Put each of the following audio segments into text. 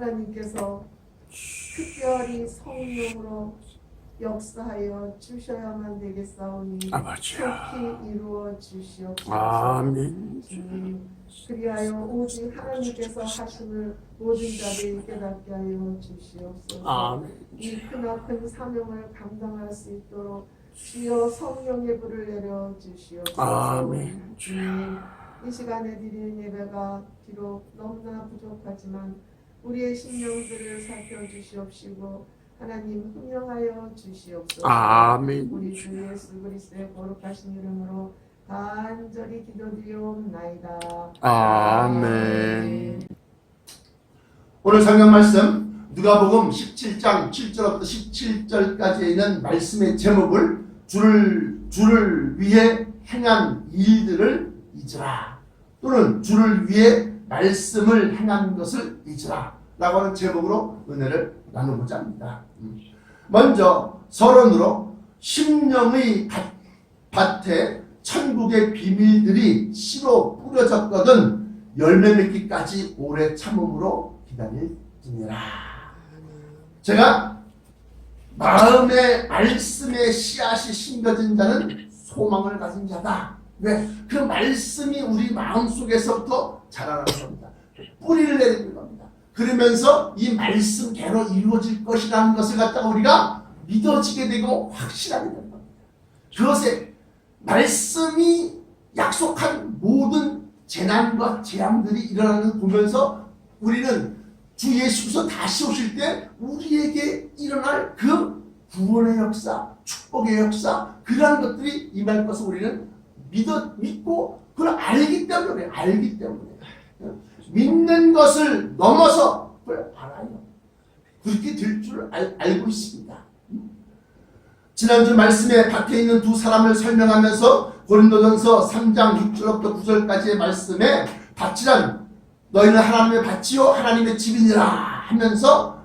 하나님께서 특별히 성령으로 역사하여 주셔야만 되겠사오니 아버지야. 속히 이루어 주시옵소서. 아멘. 그리하여 오직 하나님께서 하심을 모든 자들이 깨닫게 하여 주시옵소서. 아멘. 이 크나큰 사명을 감당할 수 있도록 주여 성령의 불을 내려 주시옵소서. 아멘. 이 시간에 드리는 예배가 비록 너무나 부족하지만 우리의 심령들을 살펴주시옵시고 하나님 흥령하여 주시옵소서. 아멘. 우리 주 예수 그리스도의 거룩하신 이름으로 간절히 기도드리옵나이다. 아멘. 오늘 성경 말씀 누가복음 17장 7절부터 17절까지에 있는 말씀의 제목을 주를 위해 행한 일들을 잊으라, 또는 주를 위해 말씀을 행한 것을 잊으라 라고 하는 제목으로 은혜를 나누고자 합니다. 먼저 서론으로 심령의 밭에 천국의 비밀들이 씨로 뿌려졌거든 열매 맺기까지 오래 참음으로 기다릴지니라. 제가 마음의 말씀의 씨앗이 심겨진 자는 소망을 가진 자다. 왜? 그 말씀이 우리 마음속에서부터 자라나는 겁니다. 뿌리를 내리는 겁니다. 그러면서 이 말씀대로 이루어질 것이라는 것을 갖다가 우리가 믿어지게 되고 확실하게 되는 겁니다. 그것에 말씀이 약속한 모든 재난과 재앙들이 일어나는 걸 보면서 우리는 주 예수께서 다시 오실 때 우리에게 일어날 그 구원의 역사, 축복의 역사, 그러한 것들이 임할 것을 우리는 믿고 그걸 알기 때문에 믿는 것을 넘어서 그걸 알아요. 그렇게 될 줄 알고 있습니다. 지난주 말씀에 밭에 있는 두 사람을 설명하면서 고린도전서 3장 6절부터 9절까지의 말씀에 밭이란 너희는 하나님의 밭이요 하나님의 집이니라 하면서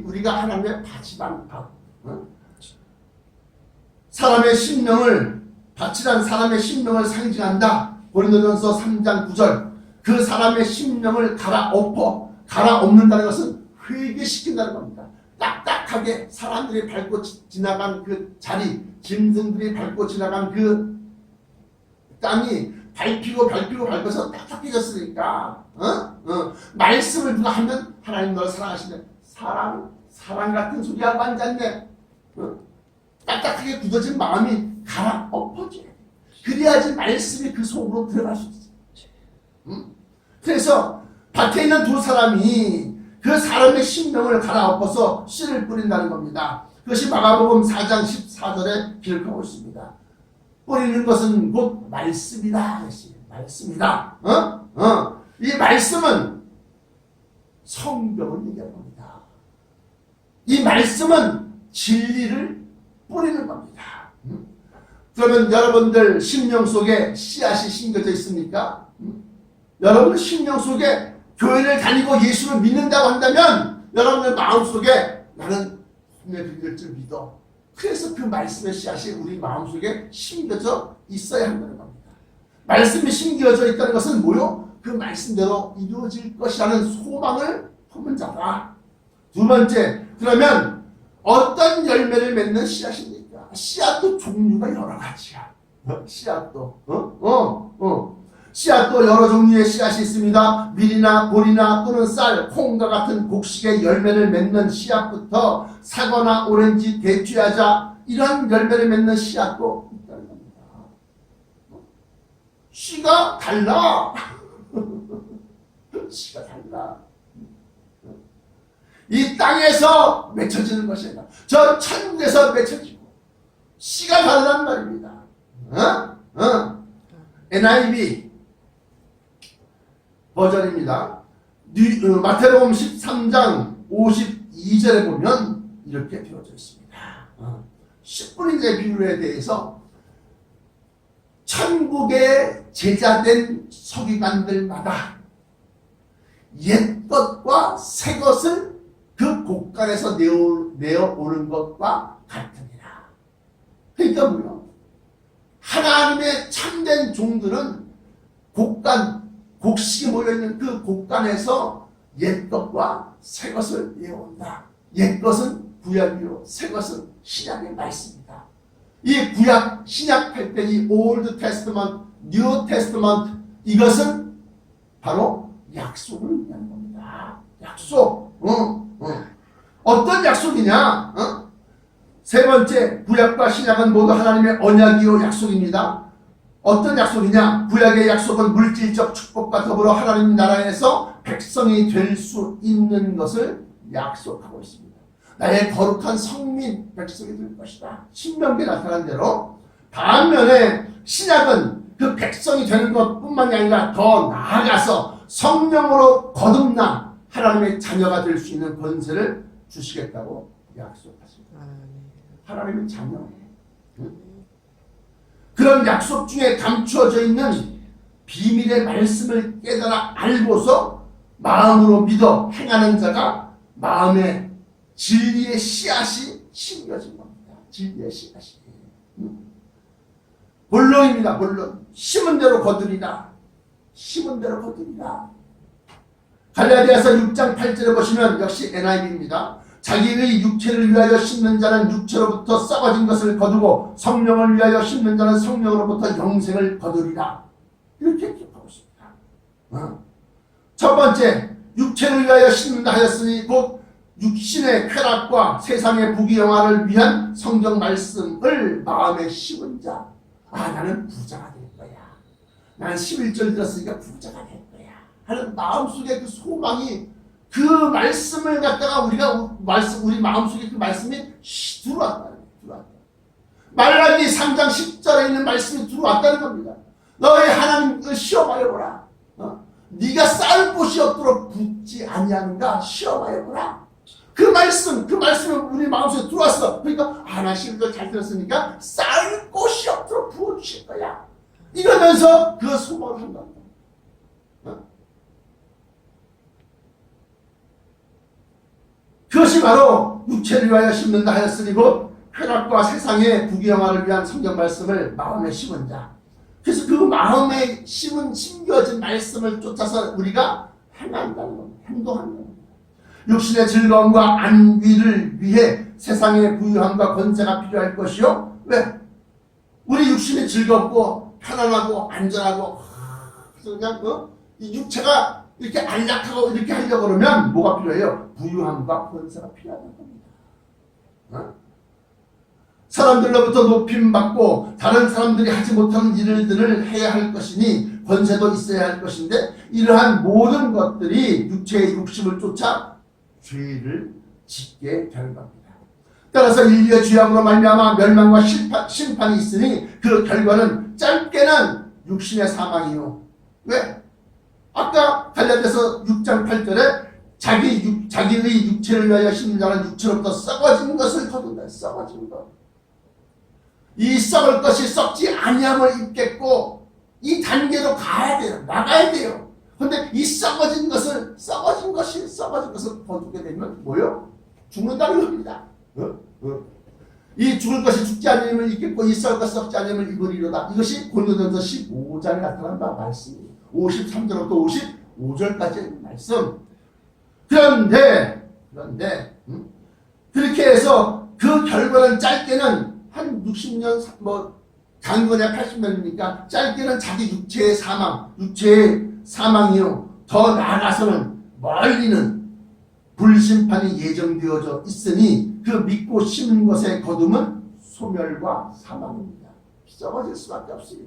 우리가 하나님의 밭이란 밭. 사람의 심령을 밭이란 사람의 심령을 상징한다. 고린도전서 3장 9절. 그 사람의 심령을 갈아엎는다는 것은 회개시킨다는 겁니다. 딱딱하게 사람들이 밟고 지나간 그 자리, 짐승들이 밟고 지나간 그 땅이 밟혀서 딱딱해졌으니까 말씀을 누가 하면 하나님 너를 사랑하시네. 사랑 같은 소리 하고 앉았네. 딱딱하게 굳어진 마음이 갈아엎어져야 돼. 그래야지 말씀이 그 속으로 들어갈 수 있어. 그래서 밭에 있는 두 사람이 그 사람의 심령을 갈아엎어서 씨를 뿌린다는 겁니다. 그것이 마가복음 4장 14절에 기록하고 있습니다. 뿌리는 것은 곧 말씀이다. 말씀이다. 이 말씀은 성경을 얘기하는 겁니다. 이 말씀은 진리를 뿌리는 겁니다. 그러면 여러분들 심령 속에 씨앗이 심겨져 있습니까? 여러분 심령 속에 교회를 다니고 예수를 믿는다고 한다면 여러분들 마음속에 나는 혼내 빌릴 줄 믿어. 그래서 그 말씀의 씨앗이 우리 마음속에 심겨져 있어야 한다는 겁니다. 말씀이 심겨져 있다는 것은 뭐요? 그 말씀대로 이루어질 것이라는 소망을 품은 자다. 두 번째, 그러면 어떤 열매를 맺는 씨앗입니까? 씨앗도 종류가 여러 가지야. 씨앗도 여러 종류의 씨앗이 있습니다. 밀이나 보리나 또는 쌀, 콩과 같은 곡식의 열매를 맺는 씨앗부터 사과나 오렌지, 대추야자 이런 열매를 맺는 씨앗도 있다는 겁니다. 씨가 달라. 씨가 달라. 이 땅에서 맺혀지는 것이 아니라 저 천국에서 맺혀지고 씨가 달란 말입니다. NIV 버전입니다. 마태복음 13장 52절에 보면 이렇게 되어져 있습니다. 10분의 비율에 대해서 천국에 제자된 서기관들마다 옛것과 새것을 그 곡간에서 내어오는 것과 같으니라. 그러니까 뭐요? 하나님의 참된 종들은 곡식이 모여있는 그 곡간에서 옛 것과 새 것을 이어온다. 옛 것은 구약이요, 새 것은 신약의 말씀이다. 이 구약, 신약 할 때 이 올드 테스트먼트, 뉴 테스트먼트, 이것은 바로 약속을 의미하는 겁니다. 약속. 어떤 약속이냐? 세 번째, 구약과 신약은 모두 하나님의 언약이요 약속입니다. 어떤 약속이냐? 구약의 약속은 물질적 축복과 더불어 하나님 나라에서 백성이 될 수 있는 것을 약속하고 있습니다. 나의 거룩한 성민 백성이 될 것이다. 신명기에 나타난 대로. 반면에 신약은 그 백성이 되는 것뿐만이 아니라 더 나아가서 성령으로 거듭나 하나님의 자녀가 될 수 있는 권세를 주시겠다고 약속하십니다. 하나님의 자녀. 그런 약속 중에 감추어져 있는 비밀의 말씀을 깨달아 알고서 마음으로 믿어 행하는 자가 마음에 진리의 씨앗이 심겨진 겁니다. 진리의 씨앗이. 본론입니다. 본론. 심은 대로 거두리라. 심은 대로 거두리라. 갈라디아서 6장 8절에 보시면 역시 NIV입니다. 자기의 육체를 위하여 심는 자는 육체로부터 썩어진 것을 거두고 성령을 위하여 심는 자는 성령으로부터 영생을 거두리라. 이렇게 기록하고 있습니다. 첫 번째, 육체를 위하여 심는다 하였으니 곧 육신의 쾌락과 세상의 부귀영화를 위한 성경 말씀을 마음에 심은 자. 나는 부자가 될 거야. 나는 11절 들었으니까 부자가 될 거야 하는 마음속에 그 소망이, 그 말씀을 갖다가 우리 마음속에 그 말씀이 들어왔다. 말라기 3장 10절에 있는 말씀이 들어왔다는 겁니다. 너희 하나님을 시험하여 보라. 네가 쌓을 곳이 없도록 붓지 아니하는가 시험하여 보라. 그 말씀이 우리 마음속에 들어왔어. 그러니까 나 11절 잘 들었으니까 쌓을 곳이 없도록 부어주실 거야. 이러면서 그 소망을 한다. 그것이 바로 육체를 위하여 심는다 하였으니 곧 쾌락과 세상의 부귀영화를 위한 성경 말씀을 마음에 심은 자. 그래서 그 마음에 심겨진 말씀을 쫓아서 우리가 행한다는 겁니다. 행동하는 겁니다. 육신의 즐거움과 안위를 위해 세상의 부유함과 권세가 필요할 것이요. 왜? 우리 육신이 즐겁고 편안하고 안전하고 그냥 이 육체가 이렇게 안락하고 이렇게 하려고 그러면 뭐가 필요해요? 부유함과 권세가 필요하다는 겁니다. 사람들로부터 높임받고 다른 사람들이 하지 못하는 일들을 해야 할 것이니 권세도 있어야 할 것인데 이러한 모든 것들이 육체의 욕심을 쫓아 죄를 짓게 되는 겁니다. 따라서 인류의 죄악으로 말미암아 멸망과 심판이 있으니 그 결과는 짧게는 육신의 사망이요. 왜? 아까 갈라디아서 6장 8절에 자기의 육체를 위하여 심는 자는 육체로부터 썩어진 것을 거둔다. 썩어진 것. 이 썩을 것이 썩지 아니함을 입겠고 이 단계로 가야 돼요. 나가야 돼요. 그런데 이 썩어진 것을 거두게 되면 뭐요? 죽는다는 겁니다. 이 죽을 것이 죽지 않음을 입겠고 이 썩을 것이 썩지 않음을 입으리로다. 이것이 고린도전서 15장에 나타난 바 말씀이에요. 53절부터 55절까지의 말씀. 그런데 그렇게 해서 그 결과는 짧게는 한 60년 장거리에 80년이니까 짧게는 자기 육체의 사망이요. 더 나아가서는 멀리는 불심판이 예정되어져 있으니 그 믿고 심는 것의 거둠은 소멸과 사망입니다. 썩어질 수밖에 없어요.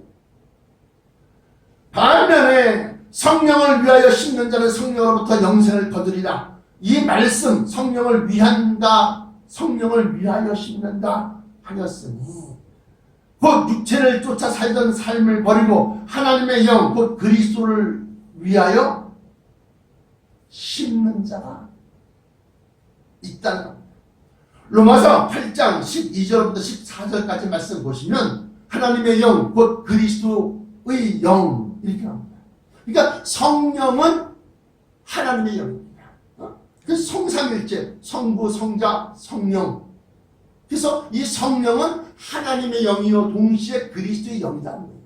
반면에 성령을 위하여 심는 자는 성령으로부터 영생을 거두리라. 이 말씀 성령을 위한다, 성령을 위하여 심는다 하였으니 곧 육체를 쫓아 살던 삶을 버리고 하나님의 영 곧 그리스도를 위하여 심는 자가 있다는 겁니다. 로마서 8장 12절부터 14절까지 말씀 보시면 하나님의 영 곧 그리스도의 영 이렇게 합니다. 그러니까 성령은 하나님의 영입니다. 그 성삼일체, 성부, 성자, 성령. 그래서 이 성령은 하나님의 영이요 동시에 그리스도의 영이라는 거예요.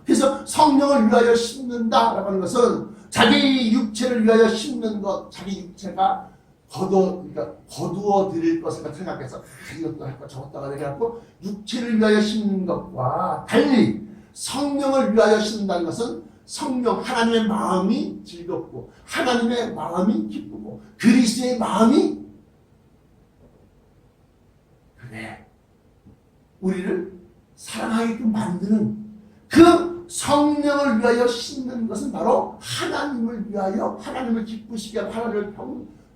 그래서 성령을 위하여 심는다라고 하는 것은 자기 육체를 위하여 심는 것, 자기 육체가 거두어 드릴 것을 생각해서 이것도 할 거 저것도 하라 해갖고 육체를 위하여 심는 것과 달리 성령을 위하여 심는다는 것은 성령 하나님의 마음이 즐겁고 하나님의 마음이 기쁘고 그리스도의 마음이 그래 우리를 사랑하게끔 만드는 그 성령을 위하여 심는 것은 바로 하나님을 위하여 하나님을 기쁘시게 하고 하나님을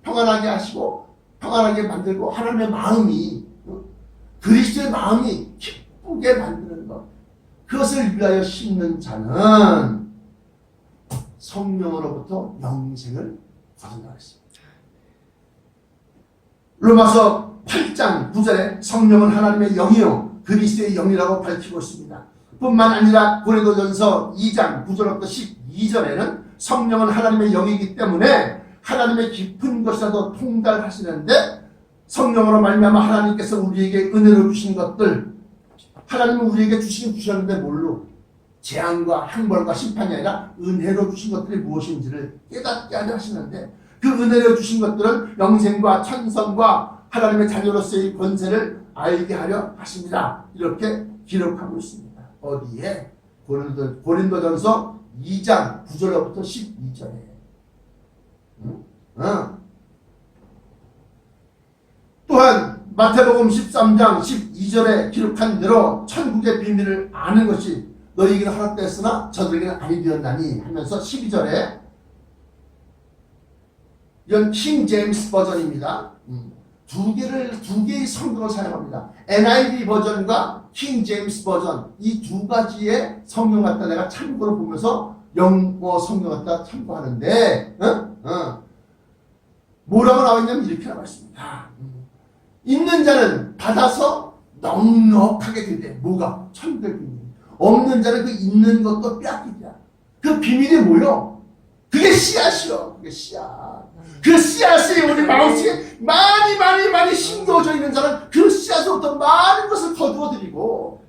평안하게 하시고 평안하게 만들고 하나님의 마음이 그리스도의 마음이 기쁘게 만드는 것 그것을 위하여 심는 자는 성령으로부터 영생을 거둔다 했습니다. 로마서 8장 9절에 성령은 하나님의 영이요 그리스도의 영이라고 밝히고 있습니다. 뿐만 아니라 고린도전서 2장 9절부터 12절에는 성령은 하나님의 영이기 때문에 하나님의 깊은 것이라도 통달하시는데 성령으로 말미암아 하나님께서 우리에게 은혜로 주신 것들 하나님은 우리에게 주셨는데 뭘로? 재앙과 형벌과 심판이 아니라 은혜로 주신 것들이 무엇인지를 깨닫게 하려 하시는데 그 은혜로 주신 것들은 영생과 천성과 하나님의 자녀로서의 권세를 알게 하려 하십니다. 이렇게 기록하고 있습니다. 어디에? 고린도전서 2장 9절부터 12절에 또한 마태복음 13장 12절에 기록한 대로 천국의 비밀을 아는 것이 너희에게는 허락되었으나 저들에게는 아니 되었나니 하면서 12절에 이건 킹 제임스 버전입니다. 두 개의 성경을 사용합니다. NIV 버전과 킹 제임스 버전 이 두 가지의 성경 갖다 내가 참고로 보면서 영어 성경 갖다 참고하는데 뭐라고 나와있냐면 이렇게 나와있습니다. 있는 자는 받아서 넉넉하게 되대. 뭐가? 천국의 비밀. 없는 자는 그 있는 것도 빼앗기자. 그 비밀이 뭐요? 그게 씨앗이요. 그게 씨앗. 그 씨앗이 우리 마음속에 많이 심겨져 있는 자는 그 씨앗으로부터 많은 것을 거두어들이고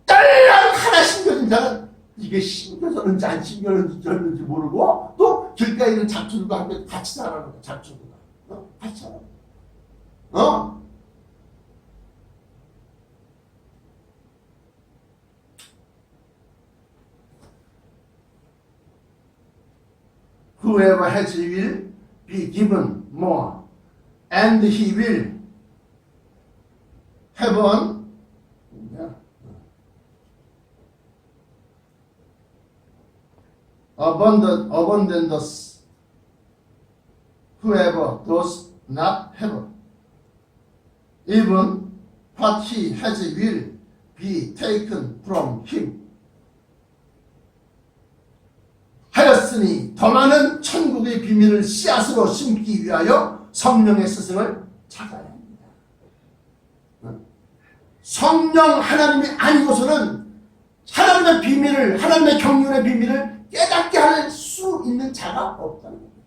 딸랑 하나 심겨진 자는 이게 심겨졌는지 안 심겨졌는지 모르고 또 길가에 있는 잡초들과 함께 같이 자라는 거야. 잡초들과 같이 자라는 거야. Whoever has will be given more, and he will have an abundance. Whoever does not have, even what he has will be taken from him. 하였으니 더 많은 천국의 비밀을 씨앗으로 심기 위하여 성령의 스승을 찾아야 합니다. 성령 하나님이 아니고서는 하나님의 비밀을 하나님의 경륜의 비밀을 깨닫게 할 수 있는 자가 없다는 겁니다.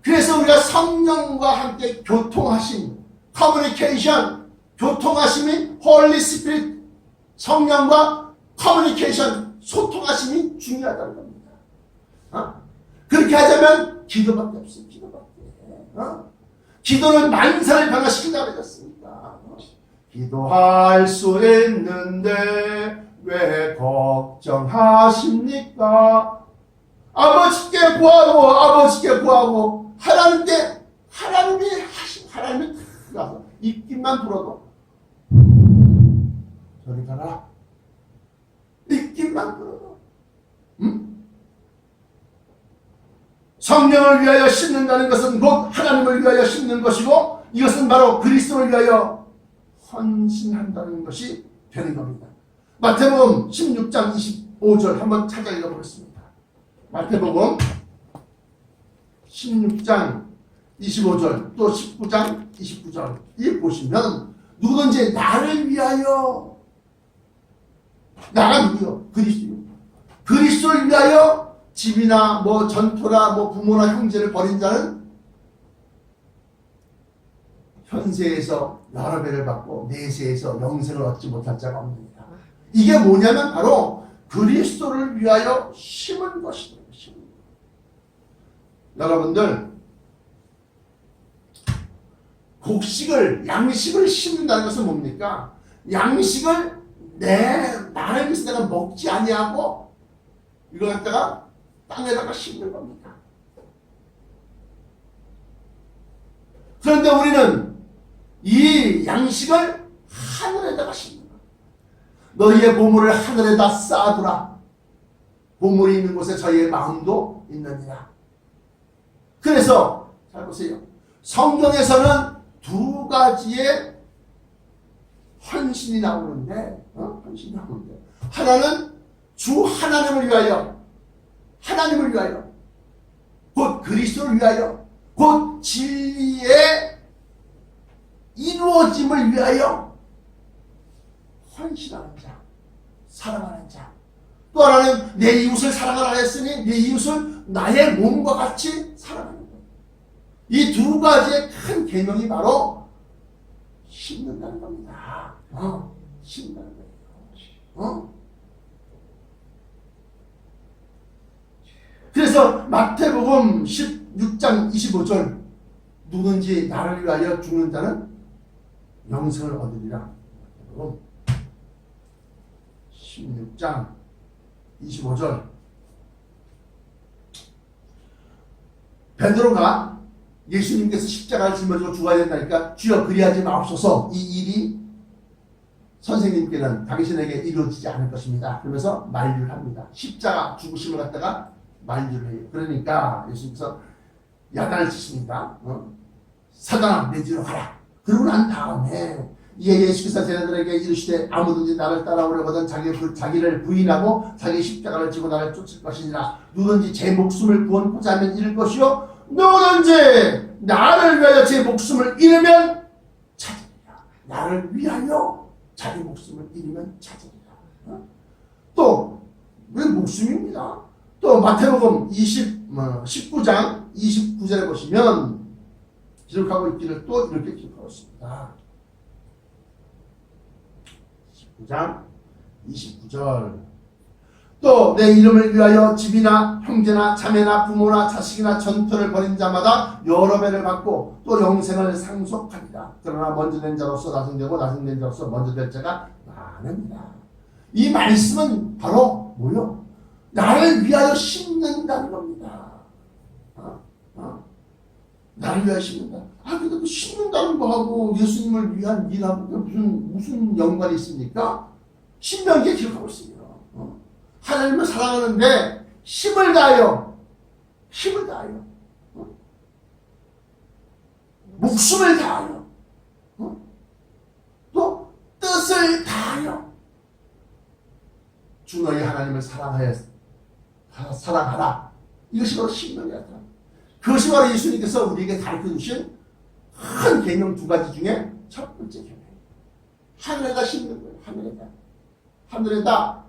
그래서 우리가 성령과 함께 교통하심, 커뮤니케이션, 교통하심이 홀리 스피릿 성령과 커뮤니케이션, 소통하심이 중요하다는 겁니다. 그렇게 하자면 기도밖에 없어요. 기도밖에. 기도는 만사를 변화시킨다고 했습니다. 기도할 수 있는데 왜 걱정하십니까? 아버지께 구하고 하나님이 가서 입김만 불어도 저리 가라. 입김만 불어도 성령을 위하여 심는다는 것은 곧 하나님을 위하여 심는 것이고 이것은 바로 그리스도를 위하여 헌신한다는 것이 되는 겁니다. 마태복음 16장 25절 한번 찾아 읽어보겠습니다. 마태복음 16장 25절 또 19장 29절 이 보시면 누구든지 나를 위하여 나가 누구요? 그리스도를 위하여 집이나 뭐 전토나 뭐 부모나 형제를 버린 자는 현세에서 여러 배를 받고 내세에서 영생을 얻지 못할 자가 없느니라. 이게 뭐냐면 바로 그리스도를 위하여 심은 것입니다. 여러분들 곡식을 양식을 심는다는 것은 뭡니까? 양식을 나를 위해서 내가 먹지 아니하고 이거 갖다가 땅에다가 심는 겁니다. 그런데 우리는 이 양식을 하늘에다가 심는 거야. 너희의 보물을 하늘에다 쌓아두라. 보물이 있는 곳에 저희의 마음도 있느니라. 그래서 잘 보세요. 성경에서는 두 가지의 헌신이 나오는데, 헌신이 나오는데, 하나는 주 하나님을 위하여, 하나님을 위하여, 곧 그리스도를 위하여, 곧 진리의 이루어짐을 위하여 헌신하는 자, 사랑하는 자. 또 하나는 내 이웃을 사랑하라 했으니 내 이웃을 나의 몸과 같이 사랑하는 것. 이 두 가지의 큰 계명이 바로 심는다는 겁니다. 심는다는 거예요. 그래서 마태복음 16장 25절 누군지 나를 위하여 죽는 자는 영생을 얻으리라. 마태복음 16장 25절 베드로가 예수님께서 십자가를 짊어지고 죽어야 된다니까 주여 그리하지 마옵소서 이 일이 선생님께는 당신에게 이루어지지 않을 것입니다. 그러면서 만류를 합니다. 십자가 죽으심을 갖다가 만류를 해요. 그러니까 예수님께서 야단을 치십니다. 사단아 내 뒤로 가라. 그러고 난 다음에 이에 예수께서 제자들에게 이르시되 아무든지 나를 따라오려거든 자기를 부인하고 자기 십자가를 지고 나를 쫓을 것이니라. 누구든지 제 목숨을 구원코자 하면 잃을 것이요 누구든지 나를 위하여 제 목숨을 잃으면 찾으리라. 나를 위하여 자기 목숨을 잃으면 찾으리라. 또 왜 목숨입니다. 또 마태복음 19장 29절에 보시면 기록하고 있기를 또 이렇게 기록하고 있습니다. 19장 29절 또 내 이름을 위하여 집이나 형제나 자매나 부모나 자식이나 전토를 벌인 자마다 여러 배를 받고 또 영생을 상속하리라. 그러나 먼저 된 자로서 나중되고 나중된 자로서 먼저 될 자가 많으니라. 이 말씀은 바로 뭐요? 나를 위하여 심는다는 겁니다. 나를 위하여 심는다. 근데 그 심는다는 거하고 예수님을 위한 일하고 무슨 연관이 있습니까? 신명기에 기록하고 있습니다. 하나님을 사랑하는데 힘을 다하여 목숨을 다하여 또 뜻을 다하여 주 너희 하나님을 사랑하라. 이것이 바로 신명이었다. 그것이 바로 예수님께서 우리에게 가르쳐 주신 큰 계명 두 가지 중에 첫 번째 계명. 하늘에다 심는 거예요. 하늘에다.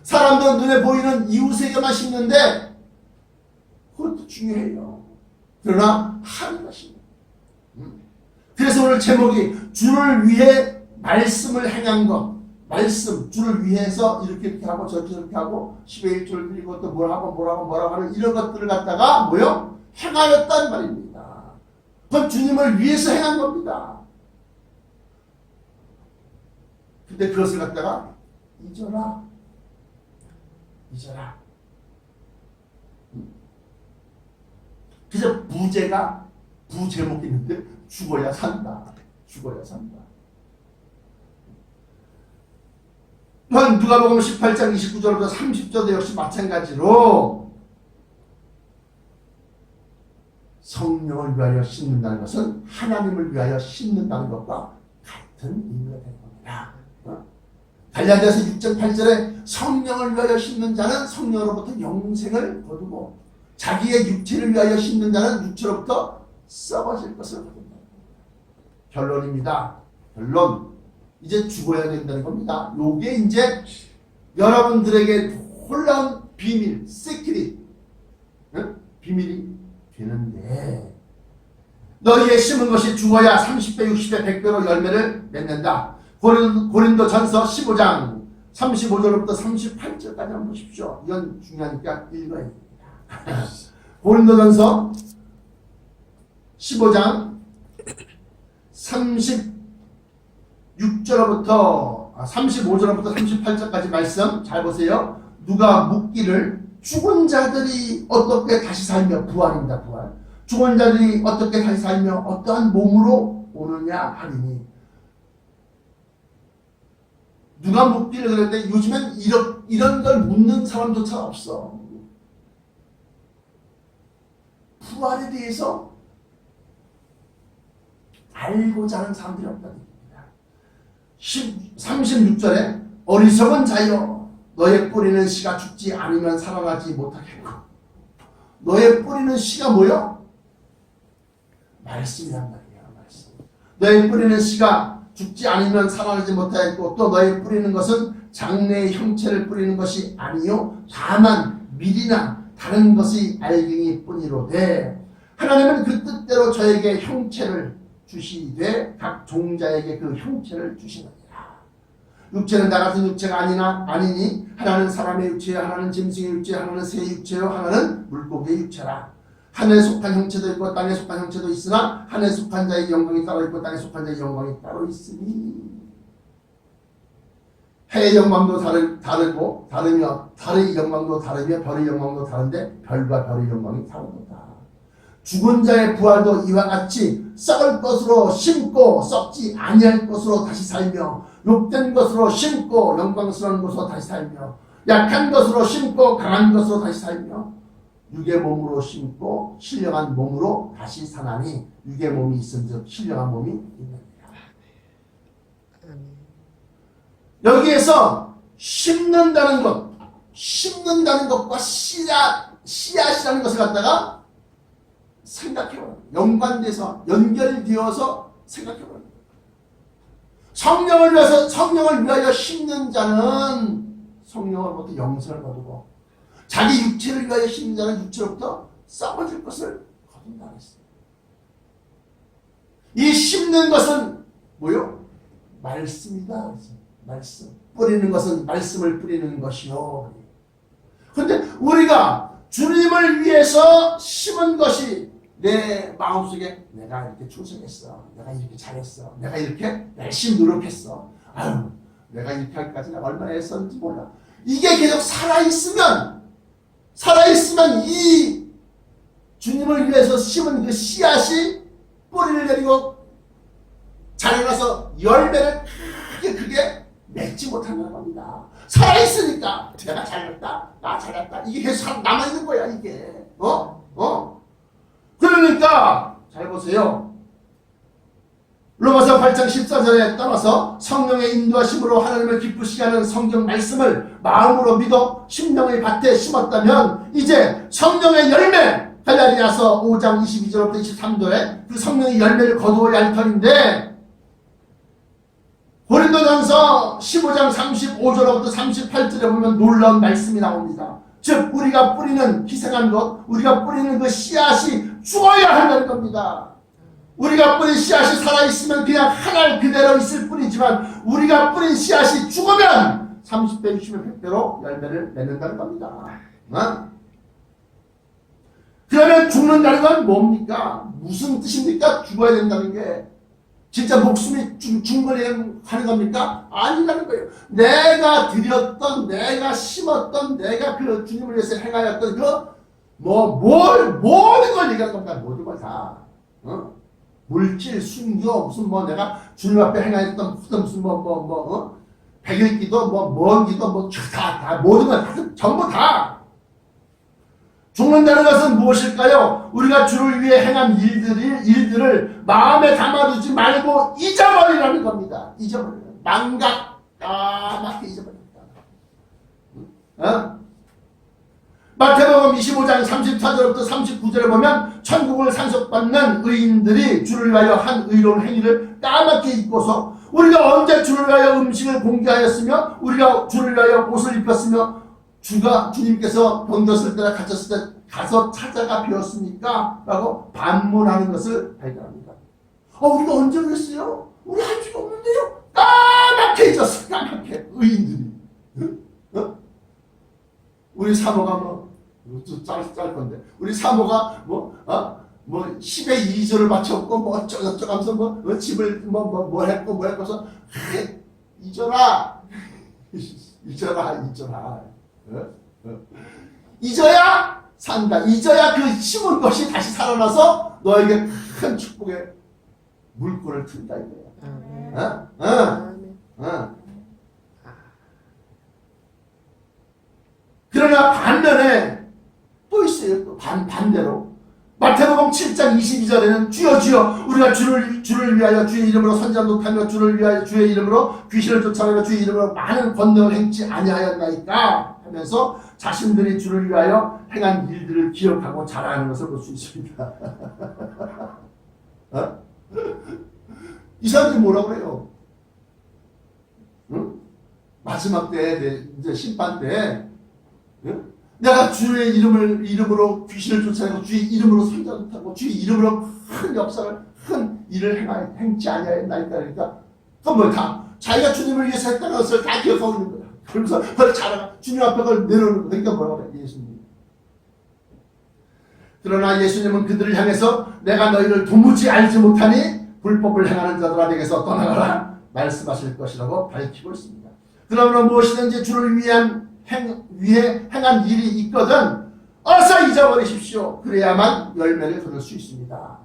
사람들은 눈에 보이는 이웃에게만 심는데 그것도 중요해요. 그러나 하늘에다 심는 거예요. 그래서 오늘 제목이 주를 위해 말씀을 행한 것. 말씀, 주를 위해서 이렇게 하고 저렇게 하고 10의 1조를 드리고 또 뭐라고 하는 이런 것들을 갖다가 뭐요? 행하였단 말입니다. 그건 주님을 위해서 행한 겁니다. 근데 그것을 갖다가 잊어라. 그래서 부제목이 있는데 죽어야 산다. 또한 누가복음 18장 29절부터 30절도 역시 마찬가지로 성령을 위하여 심는다는 것은 하나님을 위하여 심는다는 것과 같은 의미가 되는 겁니다. 갈라디아서 6장 8절에 성령을 위하여 심는 자는 성령으로부터 영생을 거두고 자기의 육체를 위하여 심는 자는 육체로부터 썩어질 것을 거둔다. 결론입니다. 결론. 이제 죽어야 된다는 겁니다. 요게 이제 여러분들에게 놀라운 비밀, 시크릿, 비밀이 되는데 너희의 심은 것이 죽어야 30배, 60배, 100배로 열매를 맺는다. 고린도 전서 15장 35절부터 38절까지 한번 보십시오. 이건 중요하니까 읽어야 됩니다. 고린도전서 15장 35절부터 38절까지 말씀 잘 보세요. 누가 묻기를 죽은 자들이 어떻게 다시 살며, 부활입니다. 부활. 죽은 자들이 어떻게 다시 살며 어떠한 몸으로 오느냐 하리니. 누가 묻기를 그랬는데 요즘엔 이런 걸 묻는 사람조차 없어. 부활에 대해서 알고자 하는 사람들이 없다는 얘기입니다. 36절에 어리석은 자여 너의 뿌리는 씨가 죽지 않으면 살아나지 못하겠고. 너의 뿌리는 씨가 뭐요? 말씀이란 말이야. 말씀. 너의 뿌리는 씨가 죽지 않으면 살아나지 못하겠고, 또 너의 뿌리는 것은 장래의 형체를 뿌리는 것이 아니요 다만 밀이나 다른 것의 알갱이 뿐이로되 하나님은 그 뜻대로 저에게 형체를 주시되 각 종자에게 그 형체를 주시느니라. 육체는 나 같은 육체가 아니니 하나는 사람의 육체요, 하나는 짐승의 육체, 하나는 새의 육체요, 하나는 물고기의 육체라. 하늘에 속한 형체도 있고 땅에 속한 형체도 있으나 하늘에 속한 자의 영광이 따로 있고 땅에 속한 자의 영광이 따로 있으니 해의 영광도 다르고 다르며 달의 영광도 다르며 별의 영광도 다른데 별과 별의 영광이 다르다. 죽은 자의 부활도 이와 같이 썩을 것으로 심고 썩지 아니할 것으로 다시 살며, 욕된 것으로 심고 영광스러운 것으로 다시 살며, 약한 것으로 심고 강한 것으로 다시 살며, 육의 몸으로 심고 신령한 몸으로 다시 사나니 육의 몸이 있은즉 신령한 몸이 있느니라. 여기에서 심는다는 것과 씨앗이라는 것을 갖다가 생각해보라. 연관돼서 연결되어서 생각해보라. 성령을 위하여 심는 자는 성령으로부터 영생을 거두고, 자기 육체를 위하여 심는 자는 육체로부터 썩어질 것을 거둔다 했어요. 이 심는 것은 뭐요? 말씀이다. 말씀. 뿌리는 것은 말씀을 뿌리는 것이요. 그런데 우리가 주님을 위해서 심은 것이 내 마음속에 내가 이렇게 충성했어, 내가 이렇게 잘했어, 내가 이렇게 열심히 노력했어, 아유 내가 이렇게 할까지 내가 얼마나 애썼는지 몰라. 이게 계속 살아있으면 이 주님을 위해서 심은 그 씨앗이 뿌리를 내리고 자라나서 열매를 크게 맺지 못한다는 겁니다. 살아있으니까 내가 잘했다, 나 잘했다, 이게 계속 남아있는 거야. 이게 그러니까 잘 보세요. 로마서 8장 14절에 따라서 성령의 인도하심으로 하나님을 기쁘시게 하는 성경 말씀을 마음으로 믿어 심령의 밭에 심었다면 이제 성령의 열매, 갈라디아서 5장 22절부터 23절에 그 성령의 열매를 거두어야 할 터인데, 고린도전서 15장 35절부터 38절에 보면 놀라운 말씀이 나옵니다. 즉 우리가 뿌리는 희생한 것, 우리가 뿌리는 그 씨앗이 죽어야 한다는 겁니다. 우리가 뿌린 씨앗이 살아있으면 그냥 하나 그대로 있을 뿐이지만 우리가 뿌린 씨앗이 죽으면 30배, 60배, 100배로 열매를 맺는다는 겁니다. 그러면 죽는다는 건 뭡니까? 무슨 뜻입니까? 죽어야 된다는 게 진짜 목숨이 중벌해야 하는 겁니까? 아니라는 거예요. 내가 드렸던, 내가 심었던, 내가 그 주님을 위해서 행하였던 모든 걸 얘기하는 겁니다. 모든 걸 다. 물질, 순교, 무슨 내가 주님 앞에 행하였던 무슨 백일기도, 먼 기도, 다, 모든 걸, 전부 다. 죽는다는 것은 무엇일까요? 우리가 주를 위해 행한 일들을 마음에 담아두지 말고 잊어버리라는 겁니다. 잊어버리는. 까맣게 잊어버립니다. 마태복음 25장 34절부터 39절에 보면 천국을 상속받는 의인들이 주를 위하여 한 의로운 행위를 까맣게 잊고서 우리가 언제 주를 위하여 음식을 공개하였으며 우리가 주를 위하여 옷을 입혔으며 주님께서 병들었을 때나 갇혔을 때 가서 찾아가 비웠습니까? 라고 반문하는 것을 발견합니다. 우리가 언제 그랬어요? 우리 할 줄 없는데요? 까맣게 잊었어. 까맣게. 의인들이. 우리 사모가 짤 건데. 우리 사모가 뭐 10의 2조를 맞췄고 뭐 어쩌고저쩌고 하면서 집을 뭐 했고 뭐 했고서 잊어라. 잊어야 산다. 잊어야 그 심은 것이 다시 살아나서 너에게 큰 축복의 물꼬를 튼다 이거야. 그러나 반면에 또 있어요. 또 반대로 마태복음 7장 22절에는 주여 주여 우리가 주를 위하여 주의 이름으로 선지자노하며 주를 위하여 주의 이름으로 귀신을 쫓아내며 주의 이름으로 많은 권능을 행치 아니하였나이까 하면서 자신들이 주를 위하여 행한 일들을 기억하고 자랑하는 것을 볼 수 있습니다. 이 사람들이 뭐라고 그래요? 응? 마지막 때 이제 심판 때 내가 주의 이름으로 귀신을 쫓아내고 주의 이름으로 선지자노하고 주의 이름으로 큰 역사를 큰 일을 행치 아니하였나이까 그러니까 그건 다 자기가 주님을 위해서 했다는 것을 다 기억하고 있는 거야. 그러면서 그걸 자랑 주님 앞에 그걸 내려놓는 거야. 그러니까 뭐라고 그래 예수님. 그러나 예수님은 그들을 향해서 내가 너희를 도무지 알지 못하니 불법을 행하는 자들아 내게서 떠나가라 말씀하실 것이라고 밝히고 있습니다. 그러므로 무엇이든지 주를 위해 행한 일이 있거든 어서 잊어버리십시오. 그래야만 열매를 거둘 수 있습니다.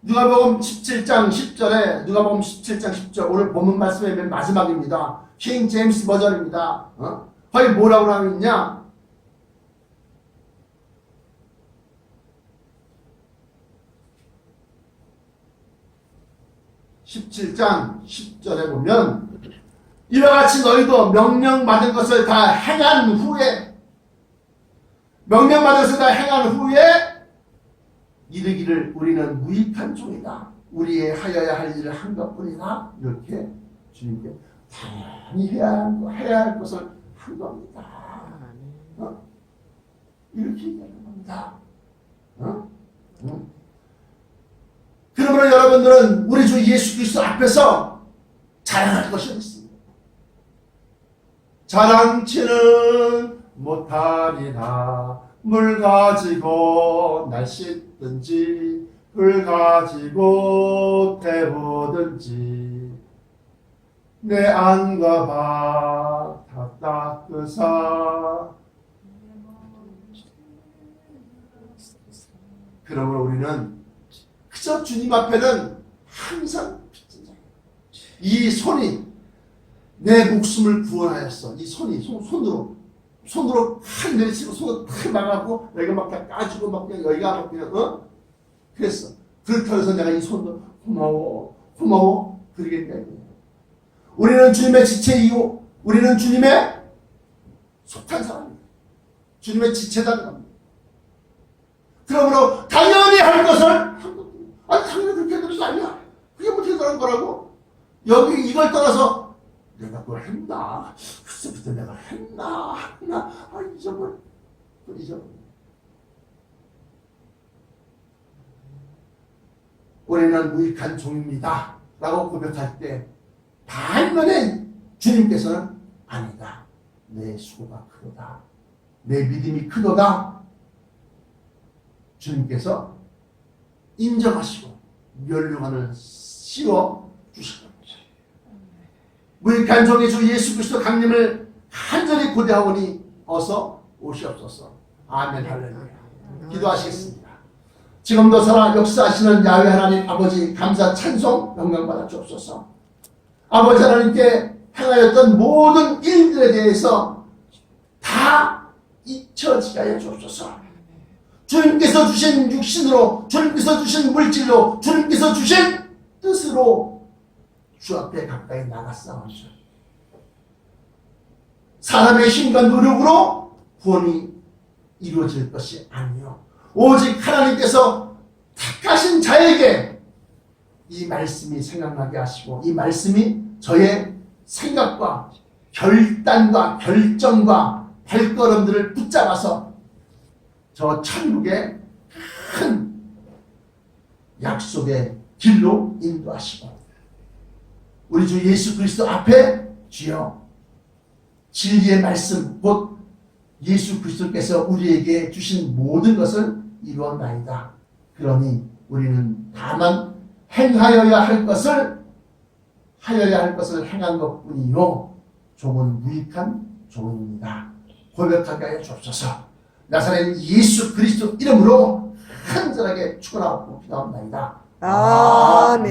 누가복음 17장 10절에 누가복음 17장 10절 오늘 본문 말씀의 맨 마지막입니다. 킹 제임스 버전입니다. 거기 뭐라고 나와 있냐? (17장 10절에) 보면 이와 같이 너희도 명령받은 것을 다 행한 후에 이르기를 우리는 무익한 종이다. 우리의 하여야 할 일을 한 것뿐이나 이렇게 주님께 당연히 해야 할 것을 한 겁니다. 이렇게 얘기하는 겁니다. 그러므로 여러분들은 우리 주 예수 그리스도 앞에서 자랑할 것이 있습니다. 자랑치는 못하리라. 물 가지고 날 씻든지 불 가지고 태우든지 내 안과 바 다 닦으사. 그러므로 우리는 그저 주님 앞에는 항상 빚진 자예요. 이 손이 내 목숨을 구원하였어. 이 손으로 칼 내리치고 손으로 칼 막아고 여기가 막 다 까지고 막 그냥 여기가 막 그냥 그랬어. 그렇다고 해서 내가 이 손도 고마워 그러겠냐. 우리는 주님의 지체이고 우리는 주님의 속한 사람입니다. 주님의 지체다는 겁니다. 그러므로 당연히 할 것을 한 겁니다. 아니 당연히 그렇게 해야 되는 거 아니야. 그게 뭐 대단한 거라고. 여기 이걸 떠나서 내가 그걸 했나? 그때부터 내가 했나? 잊어버려. 우리는 무익한 종입니다. 라고 고백할 때 반면에 주님께서는 아니다. 내 수고가 크도다. 내 믿음이 크도다. 주님께서 인정하시고 면류관을 씌워 주실 겁니다. 무익한 종의 주 예수 그리스도 강림을 간절히 고대하오니 어서 오시옵소서. 아멘 할렐루야. 기도하시겠습니다. 지금도 살아 역사하시는 야훼 하나님 아버지 감사 찬송 영광받아 주옵소서. 아버지 하나님께 행하였던 모든 일들에 대해서 다 잊혀지게 하여 주옵소서. 주님께서 주신 육신으로 주님께서 주신 물질로 주님께서 주신 뜻으로 주 앞에 가까이 나갔사오니 사람의 힘과 노력으로 구원이 이루어질 것이 아니요 오직 하나님께서 택하신 자에게 이 말씀이 생각나게 하시고 이 말씀이 저의 생각과 결단과 결정과 발걸음들을 붙잡아서 저 천국의 큰 약속의 길로 인도하시고 우리 주 예수 그리스도 앞에 주여 진리의 말씀 곧 예수 그리스도께서 우리에게 주신 모든 것을 이루었나이다. 그러니 우리는 다만 행하여야 할 것을 행한 것뿐이요 종은 무익한 종입니다. 고백하게 하여 주옵소서. 나사렛 예수 그리스도 이름으로 간절하게 축원하고 기도합니다. 아멘.